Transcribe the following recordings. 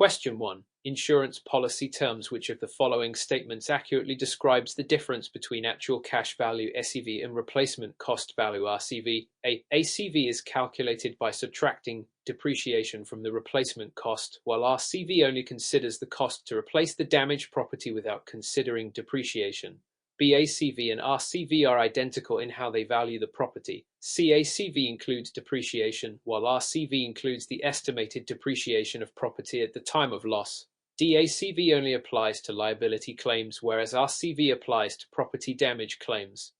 Question 1. Insurance policy terms. Which of the following statements accurately describes the difference between actual cash value (ACV) and replacement cost value (RCV)? A. ACV is calculated by subtracting depreciation from the replacement cost, while RCV only considers the cost to replace the damaged property without considering depreciation. B. ACV and RCV are identical in how they value the property. C. ACV includes depreciation, while RCV includes the estimated depreciation of property at the time of loss. D. ACV only applies to liability claims, whereas RCV applies to property damage claims.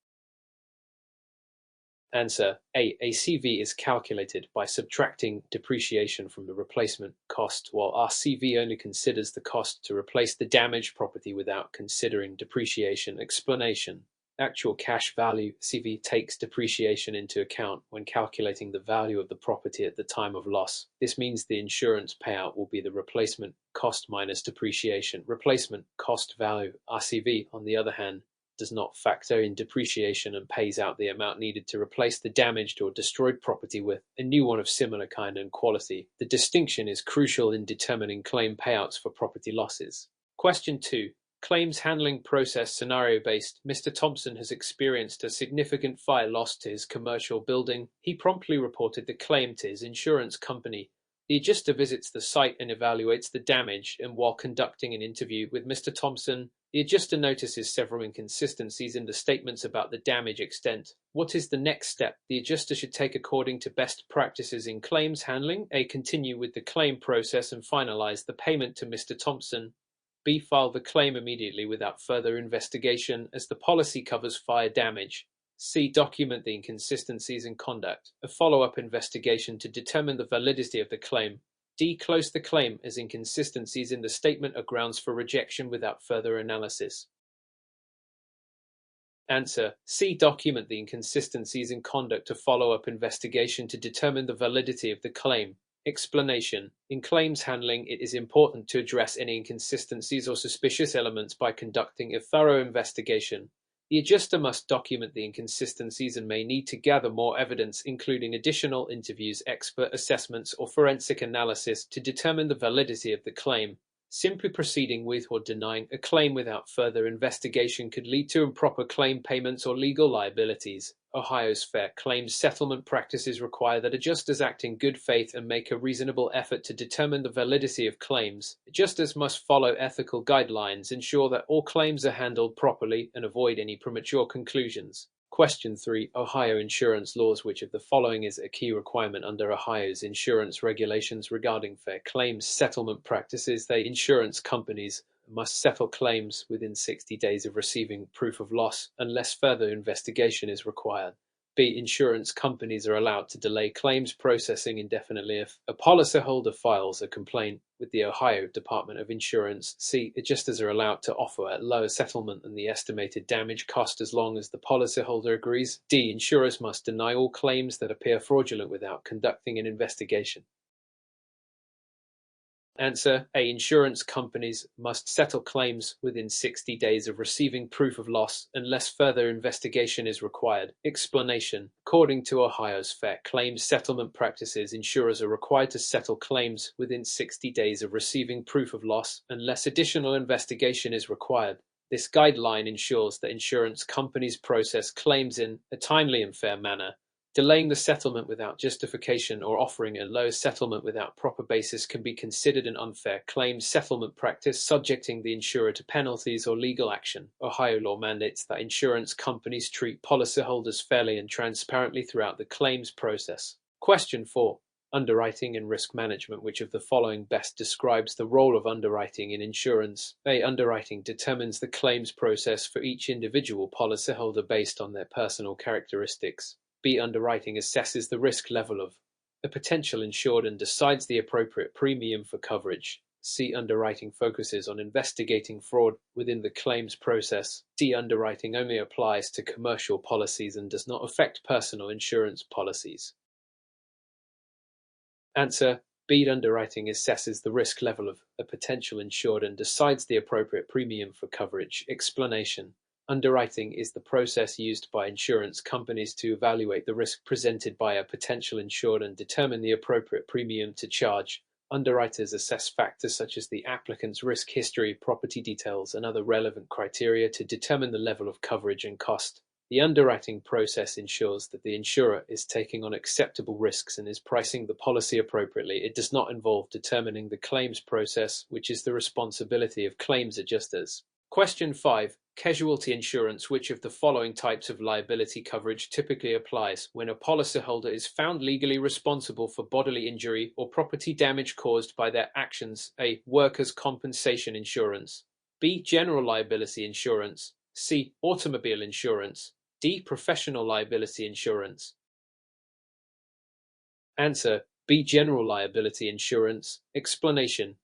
Answer A. ACV is calculated by subtracting depreciation from the replacement cost, while RCV only considers the cost to replace the damaged property without considering depreciation. Explanation. Actual cash value (CV) takes depreciation into account when calculating the value of the property at the time of loss. This means the insurance payout will be the replacement cost minus depreciation. Replacement cost value (RCV), on the other hand, does not factor in depreciation and pays out the amount needed to replace the damaged or destroyed property with a new one of similar kind and quality. The distinction is crucial in determining claim payouts for property losses. Question 2. Claims handling process scenario-based. Mr. Thompson has experienced a significant fire loss to his commercial building. He promptly reported the claim to his insurance company. The adjuster visits the site and evaluates the damage, and while conducting an interview with Mr. Thompson, the adjuster notices several inconsistencies in the statements about the damage extent. What is the next step the adjuster should take according to best practices in claims handling? A. Continue with the claim process and finalize the payment to Mr. Thompson. B. File the claim immediately without further investigation, as the policy covers fire damage. C. Document the inconsistencies and conduct a follow-up investigation to determine the validity of the claim. D. Close the claim, as inconsistencies in the statement are grounds for rejection without further analysis. Answer. C. Document the inconsistencies in conduct a follow-up investigation to determine the validity of the claim. Explanation. In claims handling, it is important to address any inconsistencies or suspicious elements by conducting a thorough investigation. The adjuster must document the inconsistencies and may need to gather more evidence, including additional interviews, expert assessments, or forensic analysis to determine the validity of the claim. Simply proceeding with or denying a claim without further investigation could lead to improper claim payments or legal liabilities. Ohio's Fair Claims Settlement practices require that adjusters act in good faith and make a reasonable effort to determine the validity of claims. Adjusters must follow ethical guidelines, ensure that all claims are handled properly, and avoid any premature conclusions. Question 3. Ohio insurance laws. Which of the following is a key requirement under Ohio's insurance regulations regarding fair claims settlement practices? The insurance companies must settle claims within 60 days of receiving proof of loss unless further investigation is required. B. Insurance companies are allowed to delay claims processing indefinitely if a policyholder files a complaint with the Ohio Department of Insurance. C. Adjusters are allowed to offer a lower settlement than the estimated damage cost as long as the policyholder agrees. D. Insurers must deny all claims that appear fraudulent without conducting an investigation. Answer. A. Insurance companies must settle claims within 60 days of receiving proof of loss unless further investigation is required. Explanation. According to Ohio's Fair Claims Settlement practices, insurers are required to settle claims within 60 days of receiving proof of loss unless additional investigation is required. This guideline ensures that insurance companies process claims in a timely and fair manner. Delaying the settlement without justification or offering a low settlement without proper basis can be considered an unfair claims settlement practice, subjecting the insurer to penalties or legal action. Ohio law mandates that insurance companies treat policyholders fairly and transparently throughout the claims process. Question 4. Underwriting and risk management. Which of the following best describes the role of underwriting in insurance? A. Underwriting determines the claims process for each individual policyholder based on their personal characteristics. B. Underwriting assesses the risk level of a potential insured and decides the appropriate premium for coverage. C. Underwriting focuses on investigating fraud within the claims process. D. Underwriting only applies to commercial policies and does not affect personal insurance policies. Answer. B. Underwriting assesses the risk level of a potential insured and decides the appropriate premium for coverage. Explanation. Underwriting is the process used by insurance companies to evaluate the risk presented by a potential insured and determine the appropriate premium to charge. Underwriters assess factors such as the applicant's risk history, property details, and other relevant criteria to determine the level of coverage and cost. The underwriting process ensures that the insurer is taking on acceptable risks and is pricing the policy appropriately. It does not involve determining the claims process, which is the responsibility of claims adjusters. Question 5. Casualty insurance. Which of the following types of liability coverage typically applies when a policyholder is found legally responsible for bodily injury or property damage caused by their actions? A. Workers' compensation insurance. B. General liability insurance. C. Automobile insurance. D. Professional liability insurance. Answer: B. General liability insurance. Explanation: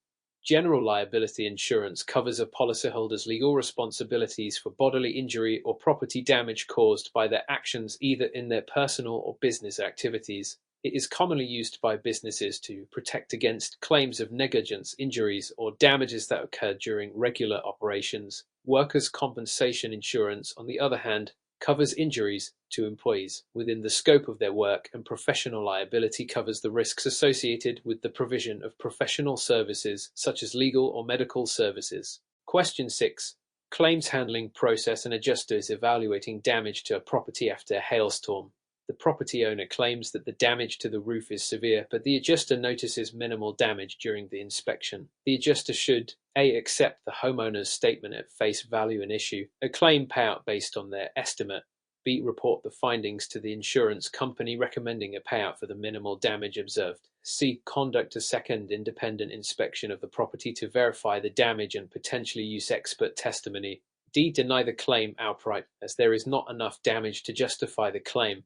General liability insurance covers a policyholder's legal responsibilities for bodily injury or property damage caused by their actions either in their personal or business activities. It is commonly used by businesses to protect against claims of negligence, injuries, or damages that occur during regular operations. Workers' compensation insurance, on the other hand, covers injuries to employees within the scope of their work, and professional liability covers the risks associated with the provision of professional services such as legal or medical services. Question 6. Claims handling process and adjusters evaluating damage to a property after a hailstorm. The property owner claims that the damage to the roof is severe, but the adjuster notices minimal damage during the inspection. The adjuster should A. Accept the homeowner's statement at face value and issue a claim payout based on their estimate. B. Report the findings to the insurance company recommending a payout for the minimal damage observed. C. Conduct a second independent inspection of the property to verify the damage and potentially use expert testimony. D. Deny the claim outright, as there is not enough damage to justify the claim.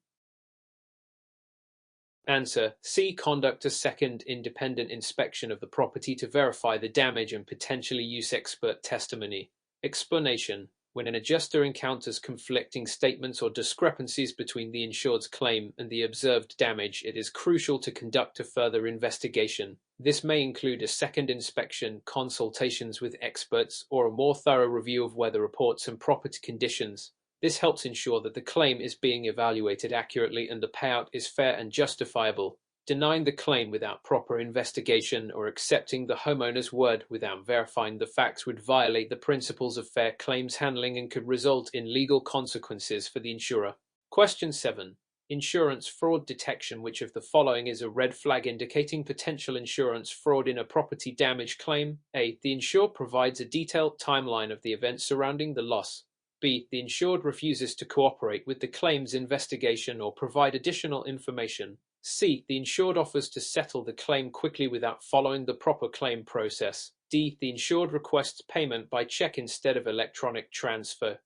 Answer: C. Conduct a second independent inspection of the property to verify the damage and potentially use expert testimony. Explanation: When an adjuster encounters conflicting statements or discrepancies between the insured's claim and the observed damage, it is crucial to conduct a further investigation. This may include a second inspection, consultations with experts, or a more thorough review of weather reports and property conditions. This helps ensure that the claim is being evaluated accurately and the payout is fair and justifiable. Denying the claim without proper investigation or accepting the homeowner's word without verifying the facts would violate the principles of fair claims handling and could result in legal consequences for the insurer. Question 7. Insurance fraud detection. Which of the following is a red flag indicating potential insurance fraud in a property damage claim? A. The insurer provides a detailed timeline of the events surrounding the loss. B. The insured refuses to cooperate with the claims investigation or provide additional information. C. The insured offers to settle the claim quickly without following the proper claim process. D. The insured requests payment by check instead of electronic transfer.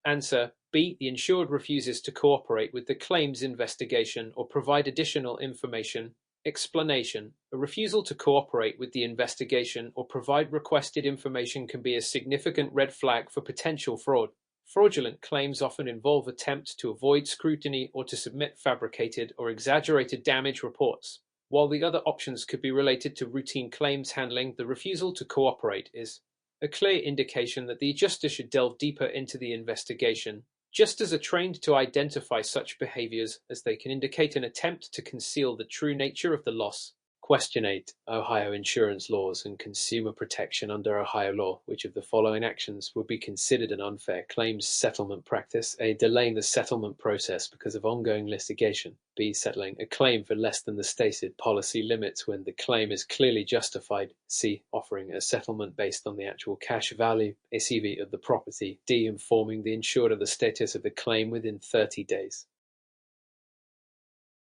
Answer: B. The insured refuses to cooperate with the claims investigation or provide additional information. Explanation: A refusal to cooperate with the investigation or provide requested information can be a significant red flag for potential fraud. Fraudulent claims often involve attempts to avoid scrutiny or to submit fabricated or exaggerated damage reports. While the other options could be related to routine claims handling, the refusal to cooperate is a clear indication that the adjuster should delve deeper into the investigation. Adjusters are trained to identify such behaviors, as they can indicate an attempt to conceal the true nature of the loss. Question 8. Ohio insurance laws and consumer protection. Under Ohio law, which of the following actions would be considered an unfair claims settlement practice? A. Delaying the settlement process because of ongoing litigation. B. Settling a claim for less than the stated policy limits when the claim is clearly justified. C. Offering a settlement based on the actual cash value, ACV, of the property. D. Informing the insured of the status of the claim within 30 days.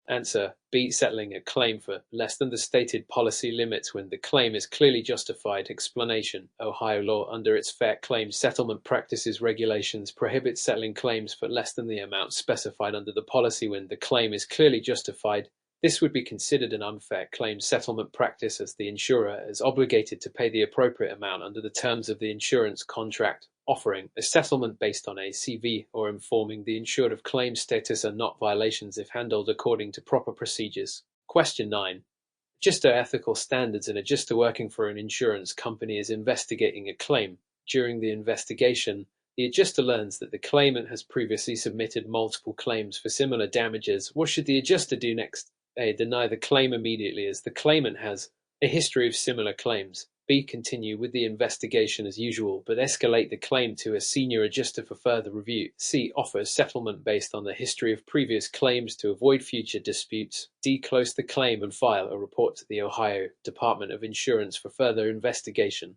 Answer: B. Settling a claim for less than the stated policy limits when the claim is clearly justified. Explanation: Ohio law, under its Fair Claims Settlement Practices regulations, prohibits settling claims for less than the amount specified under the policy when the claim is clearly justified. This would be considered an unfair claims settlement practice, as the insurer is obligated to pay the appropriate amount under the terms of the insurance contract. Offering a settlement based on ACV or informing the insured of claim status are not violations if handled according to proper procedures. Question 9. Adjuster ethical standards. An adjuster working for an insurance company is investigating a claim. During the investigation, the adjuster learns that the claimant has previously submitted multiple claims for similar damages. What should the adjuster do next? A. Deny the claim immediately as the claimant has a history of similar claims. B. Continue with the investigation as usual, but escalate the claim to a senior adjuster for further review. C. Offer settlement based on the history of previous claims to avoid future disputes. D. Close the claim and file a report to the Ohio Department of Insurance for further investigation.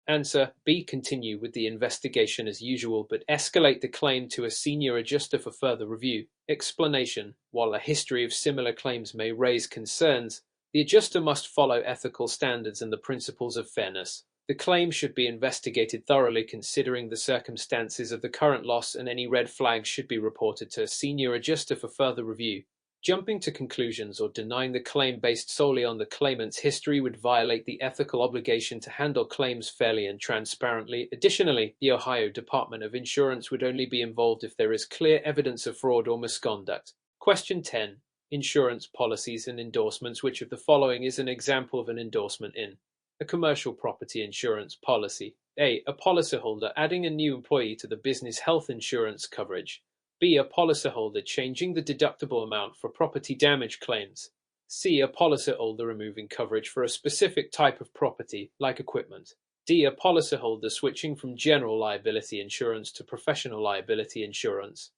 Answer B. Continue with the investigation as usual, but escalate the claim to a senior adjuster for further review. Explanation: while a history of similar claims may raise concerns, the adjuster must follow ethical standards and the principles of fairness. The claim should be investigated thoroughly considering the circumstances of the current loss, and any red flags should be reported to a senior adjuster for further review. Jumping to conclusions or denying the claim based solely on the claimant's history would violate the ethical obligation to handle claims fairly and transparently. Additionally, the Ohio Department of Insurance would only be involved if there is clear evidence of fraud or misconduct. Question 10. Insurance policies and endorsements. Which of the following is an example of an endorsement in a commercial property insurance policy? A. A policyholder adding a new employee to the business health insurance coverage. B. A policyholder changing the deductible amount for property damage claims. C. A policyholder removing coverage for a specific type of property, like equipment. D. A policyholder switching from general liability insurance to professional liability insurance.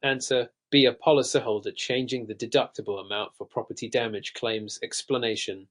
Answer B. A policyholder changing the deductible amount for property damage claims. Explanation: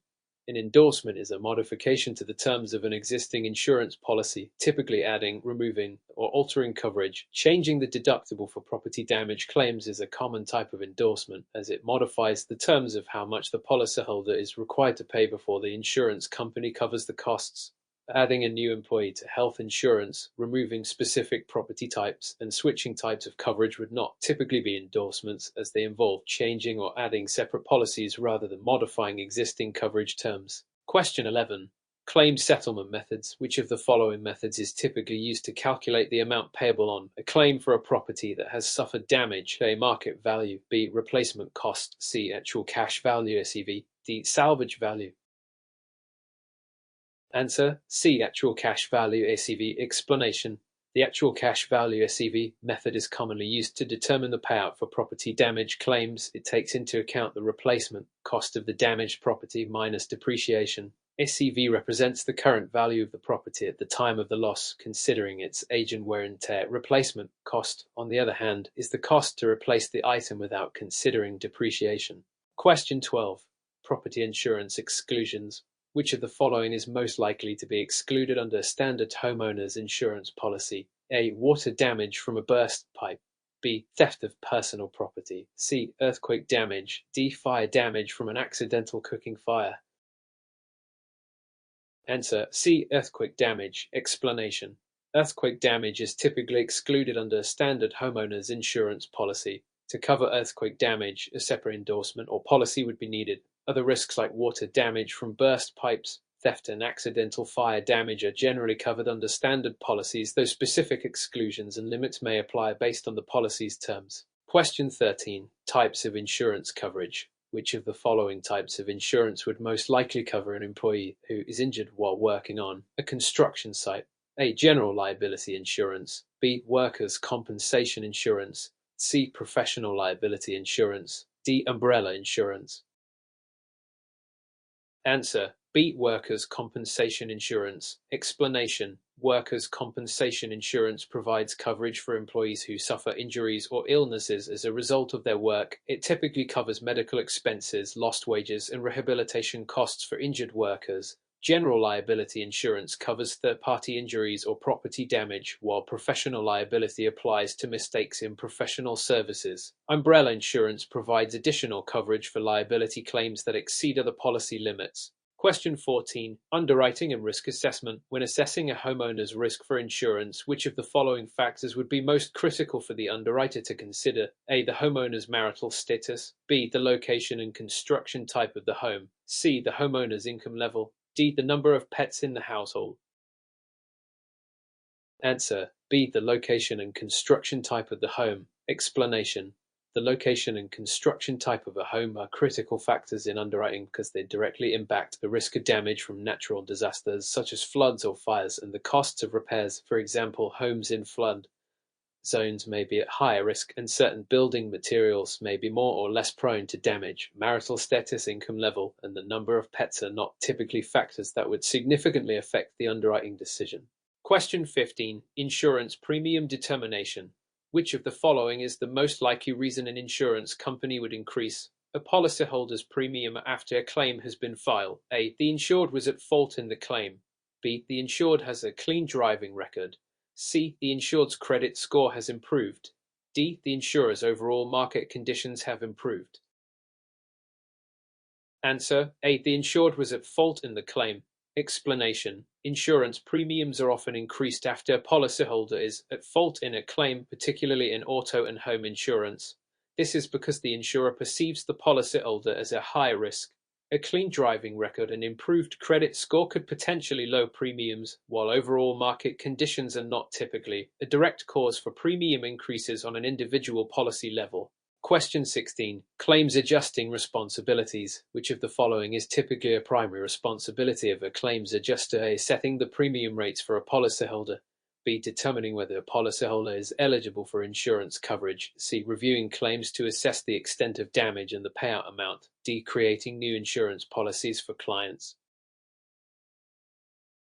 an endorsement is a modification to the terms of an existing insurance policy, typically adding, removing, or altering coverage. Changing the deductible for property damage claims is a common type of endorsement, as it modifies the terms of how much the policyholder is required to pay before the insurance company covers the costs. Adding a new employee to health insurance, removing specific property types, and switching types of coverage would not typically be endorsements, as they involve changing or adding separate policies rather than modifying existing coverage terms. Question 11. Claim settlement methods. Which of the following methods is typically used to calculate the amount payable on a claim for a property that has suffered damage? A. Market value. B. Replacement cost. C. Actual cash value (SCV). D. Salvage value. Answer C. Actual cash value (ACV). Explanation: the actual cash value (ACV) method is commonly used to determine the payout for property damage claims. It takes into account the replacement cost of the damaged property minus depreciation. ACV represents the current value of the property at the time of the loss, considering its age and wear and tear. Replacement cost, on the other hand, is the cost to replace the item without considering depreciation. Question 12. Property insurance exclusions. Which of the following is most likely to be excluded under a standard homeowner's insurance policy? A. Water damage from a burst pipe. B. Theft of personal property. C. Earthquake damage. D. Fire damage from an accidental cooking fire. Answer C. Earthquake damage. Explanation: earthquake damage is typically excluded under a standard homeowner's insurance policy. To cover earthquake damage, a separate endorsement or policy would be needed. Other risks like water damage from burst pipes, theft, and accidental fire damage are generally covered under standard policies, though specific exclusions and limits may apply based on the policy's terms. Question 13. Types of insurance coverage. Which of the following types of insurance would most likely cover an employee who is injured while working on a construction site? A. General liability insurance. B. Workers' compensation insurance. C. Professional liability insurance. D. Umbrella insurance. Answer B. Workers' compensation insurance. Explanation: workers' compensation insurance provides coverage for employees who suffer injuries or illnesses as a result of their work. It typically covers medical expenses, lost wages, and rehabilitation costs for injured workers. General liability insurance covers third-party injuries or property damage, while professional liability applies to mistakes in professional services. Umbrella insurance provides additional coverage for liability claims that exceed other policy limits. Question 14. Underwriting and risk assessment. When assessing a homeowner's risk for insurance, which of the following factors would be most critical for the underwriter to consider? A. The homeowner's marital status. B. The location and construction type of the home. C. The homeowner's income level. D. The number of pets in the household. Answer B. The location and construction type of the home. Explanation: the location and construction type of a home are critical factors in underwriting because they directly impact the risk of damage from natural disasters such as floods or fires and the costs of repairs. For example, homes in flood zones may be at higher risk, and certain building materials may be more or less prone to damage. Marital status, income level, and the number of pets are not typically factors that would significantly affect the underwriting decision. Question 15. Insurance premium determination. Which of the following is the most likely reason an insurance company would increase a policyholder's premium after a claim has been filed? A. The insured was at fault in the claim. B. The insured has a clean driving record. C. The insured's credit score has improved. D. The insurer's overall market conditions have improved. Answer: A. The insured was at fault in the claim. Explanation: insurance premiums are often increased after a policyholder is at fault in a claim, particularly in auto and home insurance. This is because the insurer perceives the policyholder as a high risk. A clean driving record and improved credit score could potentially lower premiums, while overall market conditions are not typically a direct cause for premium increases on an individual policy level. Question 16. Claims adjusting responsibilities. Which of the following is typically a primary responsibility of a claims adjuster? A. Setting the premium rates for a policyholder. B. Determining whether a policyholder is eligible for insurance coverage. C. Reviewing claims to assess the extent of damage and the payout amount. D. Creating new insurance policies for clients.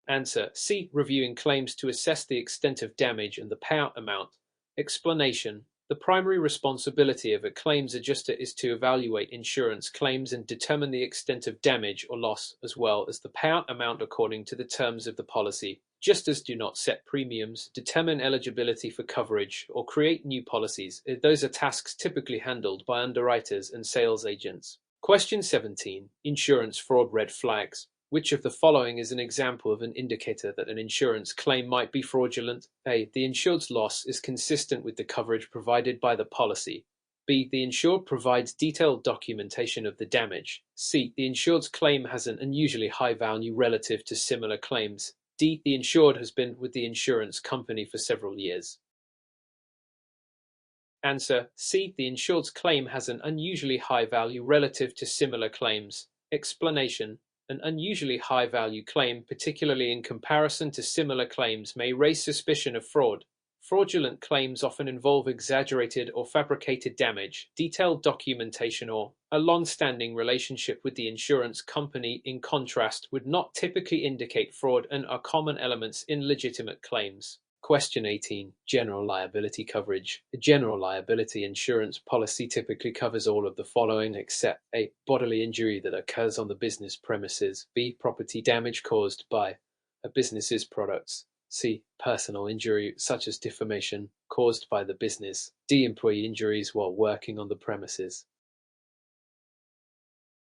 Answer: C. Reviewing claims to assess the extent of damage and the payout amount. Explanation: the primary responsibility of a claims adjuster is to evaluate insurance claims and determine the extent of damage or loss, as well as the payout amount according to the terms of the policy. Adjusters do not set premiums, determine eligibility for coverage, or create new policies. Those are tasks typically handled by underwriters and sales agents. Question 17. Insurance fraud red flags. Which of the following is an example of an indicator that an insurance claim might be fraudulent? A. The insured's loss is consistent with the coverage provided by the policy. B. The insured provides detailed documentation of the damage. C. The insured's claim has an unusually high value relative to similar claims. D. The insured has been with the insurance company for several years. Answer: C. The insured's claim has an unusually high value relative to similar claims. Explanation: an unusually high value claim, particularly in comparison to similar claims, may raise suspicion of fraud. Fraudulent claims often involve exaggerated or fabricated damage, detailed documentation, or a long-standing relationship with the insurance company. In contrast, would not typically indicate fraud and are common elements in legitimate claims. Question 18. General liability coverage. A general liability insurance policy typically covers all of the following except: A. Bodily injury that occurs on the business premises. B. Property damage caused by a business's products. C. Personal injury such as defamation caused by the business. D. Employee injuries while working on the premises.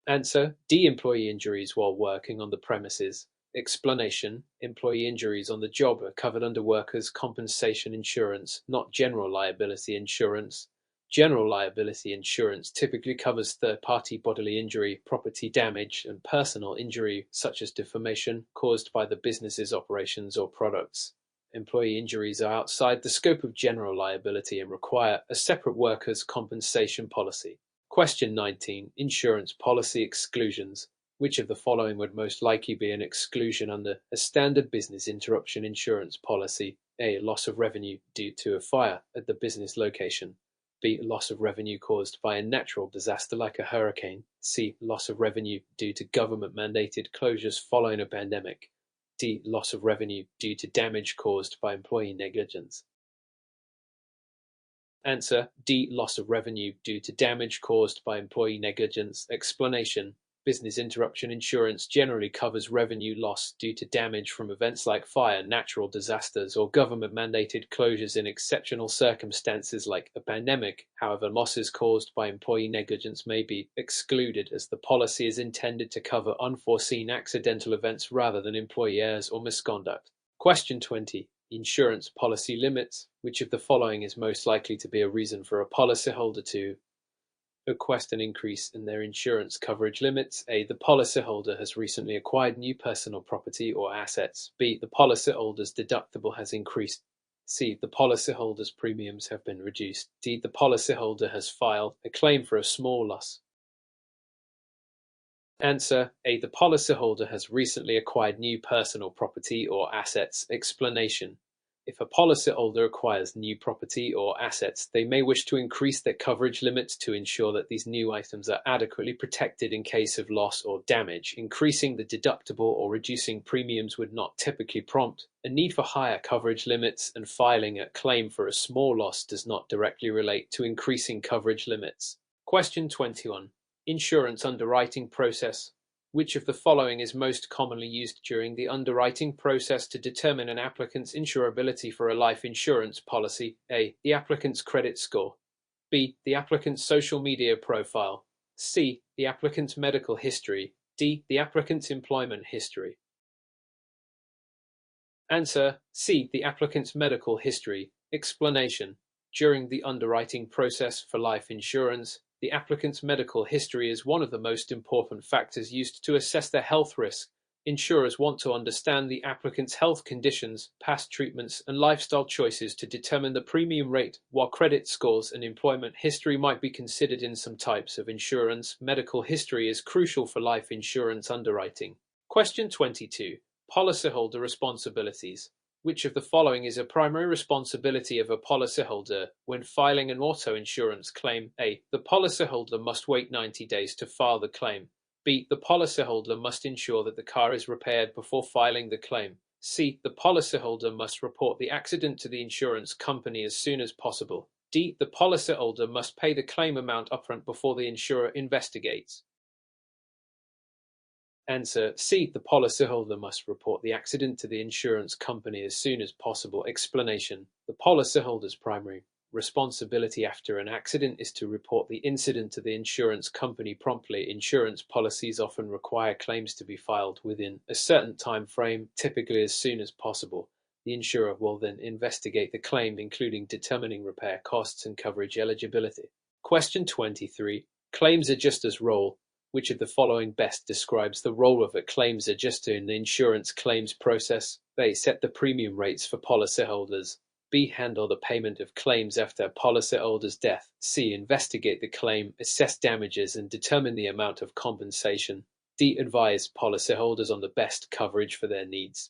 Answer: D. Employee injuries while working on the premises. Explanation: employee injuries on the job are covered under workers' compensation insurance, not general liability insurance. General liability insurance typically covers third-party bodily injury, property damage, and personal injury, such as defamation, caused by the business's operations or products. Employee injuries are outside the scope of general liability and require a separate workers' compensation policy. Question 19. Insurance policy exclusions. Which of the following would most likely be an exclusion under a standard business interruption insurance policy? A. Loss of revenue due to a fire at the business location. B. Loss of revenue caused by a natural disaster like a hurricane. C. Loss of revenue due to government-mandated closures following a pandemic. D. Loss of revenue due to damage caused by employee negligence. Answer: D. Loss of revenue due to damage caused by employee negligence. Explanation: business interruption insurance generally covers revenue loss due to damage from events like fire, natural disasters, or government-mandated closures in exceptional circumstances like a pandemic. However, losses caused by employee negligence may be excluded, as the policy is intended to cover unforeseen accidental events rather than employee errors or misconduct. Question 20. Insurance policy limits. Which of the following is most likely to be a reason for a policyholder to request an increase in their insurance coverage limits? A. The policyholder has recently acquired new personal property or assets. B. The policyholder's deductible has increased. C. The policyholder's premiums have been reduced. D. The policyholder has filed a claim for a small loss. Answer: A. The policyholder has recently acquired new personal property or assets. Explanation: If a policyholder acquires new property or assets, they may wish to increase their coverage limits to ensure that these new items are adequately protected in case of loss or damage. Increasing the deductible or reducing premiums would not typically prompt a need for higher coverage limits, and filing a claim for a small loss does not directly relate to increasing coverage limits. Question 21. Insurance underwriting process. Which of the following is most commonly used during the underwriting process to determine an applicant's insurability for a life insurance policy? A. The applicant's credit score. B. The applicant's social media profile. C. The applicant's medical history. D. The applicant's employment history. Answer: C. The applicant's medical history. Explanation: during the underwriting process for life insurance, the applicant's medical history is one of the most important factors used to assess their health risk. Insurers want to understand the applicant's health conditions, past treatments, and lifestyle choices to determine the premium rate. While credit scores and employment history might be considered in some types of insurance, medical history is crucial for life insurance underwriting. Question 22. Policyholder responsibilities. Which of the following is a primary responsibility of a policyholder when filing an auto insurance claim? A. The policyholder must wait 90 days to file the claim. B. The policyholder must ensure that the car is repaired before filing the claim. C. The policyholder must report the accident to the insurance company as soon as possible. D. The policyholder must pay the claim amount upfront before the insurer investigates. Answer: C. The policyholder must report the accident to the insurance company as soon as possible. Explanation: the policyholder's primary responsibility after an accident is to report the incident to the insurance company promptly. Insurance policies often require claims to be filed within a certain time frame, typically as soon as possible. The insurer will then investigate the claim, including determining repair costs and coverage eligibility. Question 23. Claims adjuster's role. Which of the following best describes the role of a claims adjuster in the insurance claims process? A. Set the premium rates for policyholders. B. Handle the payment of claims after a policyholder's death. C. Investigate the claim, assess damages, and determine the amount of compensation. D. Advise policyholders on the best coverage for their needs.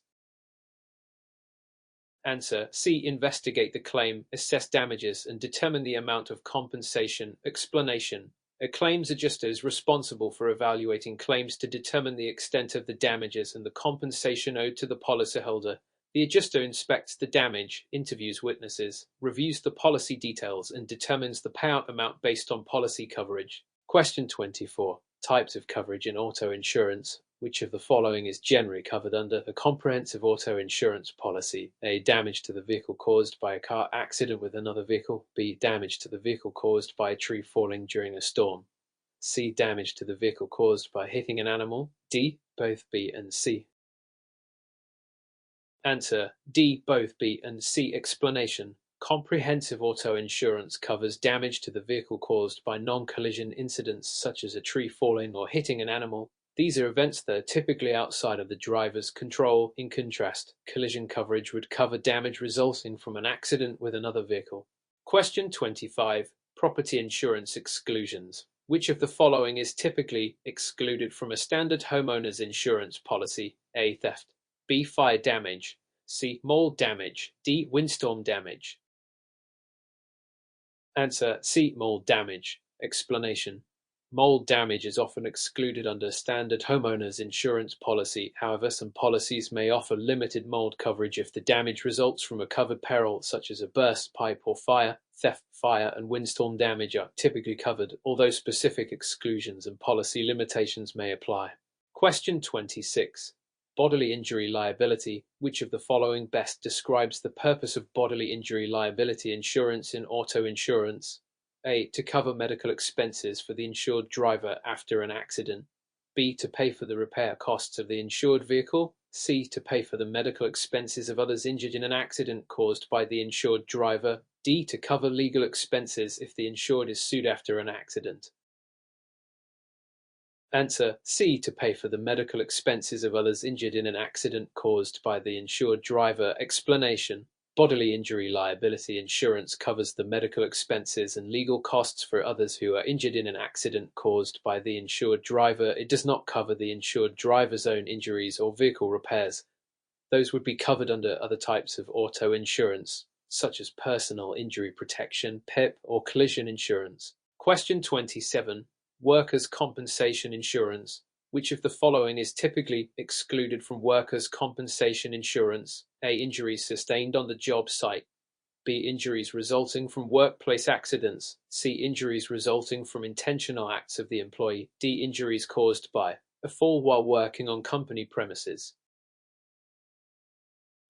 Answer: C. Investigate the claim, assess damages, and determine the amount of compensation. Explanation: a claims adjuster is responsible for evaluating claims to determine the extent of the damages and the compensation owed to the policyholder. The adjuster inspects the damage, interviews witnesses, reviews the policy details, and determines the payout amount based on policy coverage. Question 24. Types of coverage in auto insurance. Which of the following is generally covered under a comprehensive auto insurance policy? A. Damage to the vehicle caused by a car accident with another vehicle. B. Damage to the vehicle caused by a tree falling during a storm. C. Damage to the vehicle caused by hitting an animal. D. Both B and C. Answer: D. Both B and C. Explanation: comprehensive auto insurance covers damage to the vehicle caused by non-collision incidents such as a tree falling or hitting an animal. These are events that are typically outside of the driver's control. In contrast, collision coverage would cover damage resulting from an accident with another vehicle. Question 25. Property insurance exclusions. Which of the following is typically excluded from a standard homeowner's insurance policy? A. Theft. B. Fire damage. C. Mold damage. D. Windstorm damage. Answer: C. Mold damage. Explanation: mold damage is often excluded under a standard homeowner's insurance policy. However, some policies may offer limited mold coverage if the damage results from a covered peril such as a burst pipe or fire. Theft, fire, and windstorm damage are typically covered, although specific exclusions and policy limitations may apply. Question 26. Bodily injury liability. Which of the following best describes the purpose of bodily injury liability insurance in auto insurance? A. To cover medical expenses for the insured driver after an accident. B. To pay for the repair costs of the insured vehicle. C. To pay for the medical expenses of others injured in an accident caused by the insured driver. D. To cover legal expenses if the insured is sued after an accident. Answer: C. To pay for the medical expenses of others injured in an accident caused by the insured driver. Explanation: bodily injury liability insurance covers the medical expenses and legal costs for others who are injured in an accident caused by the insured driver. It does not cover the insured driver's own injuries or vehicle repairs. Those would be covered under other types of auto insurance, such as personal injury protection, PIP, or collision insurance. Question 27. Workers' compensation insurance. Which of the following is typically excluded from workers' compensation insurance? A. Injuries sustained on the job site. B. Injuries resulting from workplace accidents. C. Injuries resulting from intentional acts of the employee. D. Injuries caused by a fall while working on company premises.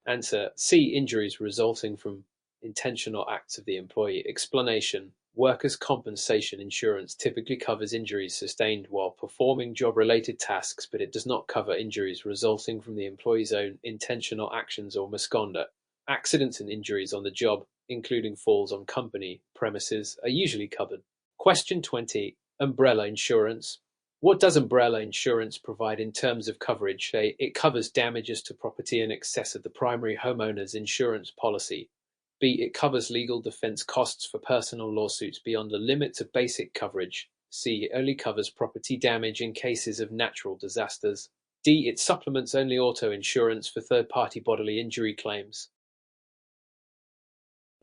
Answer: C. Injuries resulting from intentional acts of the employee. Explanation: workers' compensation insurance typically covers injuries sustained while performing job-related tasks, but it does not cover injuries resulting from the employee's own intentional actions or misconduct. Accidents and injuries on the job, including falls on company premises, are usually covered. Question 20. Umbrella insurance. What does umbrella insurance provide in terms of coverage? A. It covers damages to property in excess of the primary homeowner's insurance policy. B. It covers legal defense costs for personal lawsuits beyond the limits of basic coverage. C. It only covers property damage in cases of natural disasters. D. It supplements only auto insurance for third-party bodily injury claims.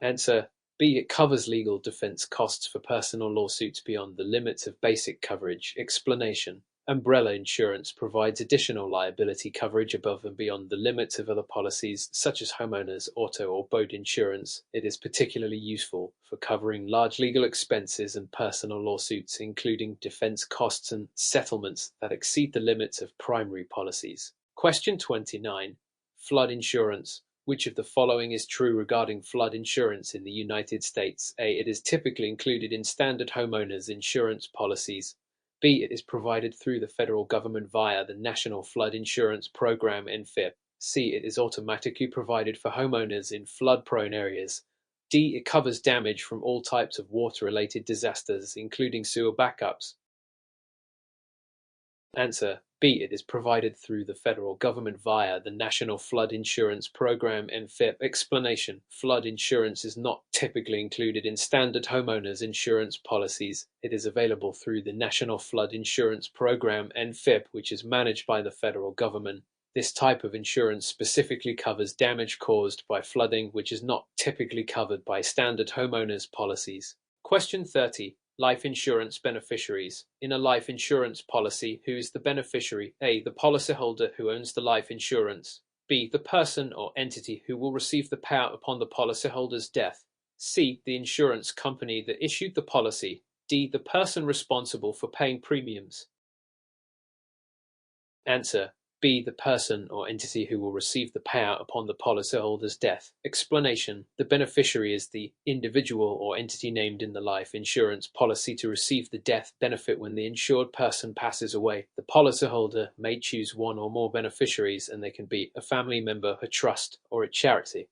Answer: B. It covers legal defense costs for personal lawsuits beyond the limits of basic coverage. Explanation: umbrella insurance provides additional liability coverage above and beyond the limits of other policies, such as homeowners, auto, or boat insurance. It is particularly useful for covering large legal expenses and personal lawsuits, including defense costs and settlements that exceed the limits of primary policies. Question 29. Flood insurance. Which of the following is true regarding flood insurance in the United States? A. It is typically included in standard homeowners insurance policies. B. It is provided through the federal government via the National Flood Insurance Program, NFIP. C. It is automatically provided for homeowners in flood-prone areas. D. It covers damage from all types of water-related disasters, including sewer backups. Answer: B. It is provided through the federal government via the National Flood Insurance Program, NFIP. Explanation: flood insurance is not typically included in standard homeowners insurance policies. It is available through the National Flood Insurance Program, NFIP, which is managed by the federal government. This type of insurance specifically covers damage caused by flooding, which is not typically covered by standard homeowners policies. Question 30. Life insurance beneficiaries. In a life insurance policy, who is the beneficiary? A. The policyholder who owns the life insurance. B. The person or entity who will receive the payout upon the policyholder's death. C. The insurance company that issued the policy. D. The person responsible for paying premiums. Answer: B. The person or entity who will receive the payout upon the policyholder's death. Explanation: the beneficiary is the individual or entity named in the life insurance policy to receive the death benefit when the insured person passes away. The policyholder may choose one or more beneficiaries, and they can be a family member, a trust, or a charity.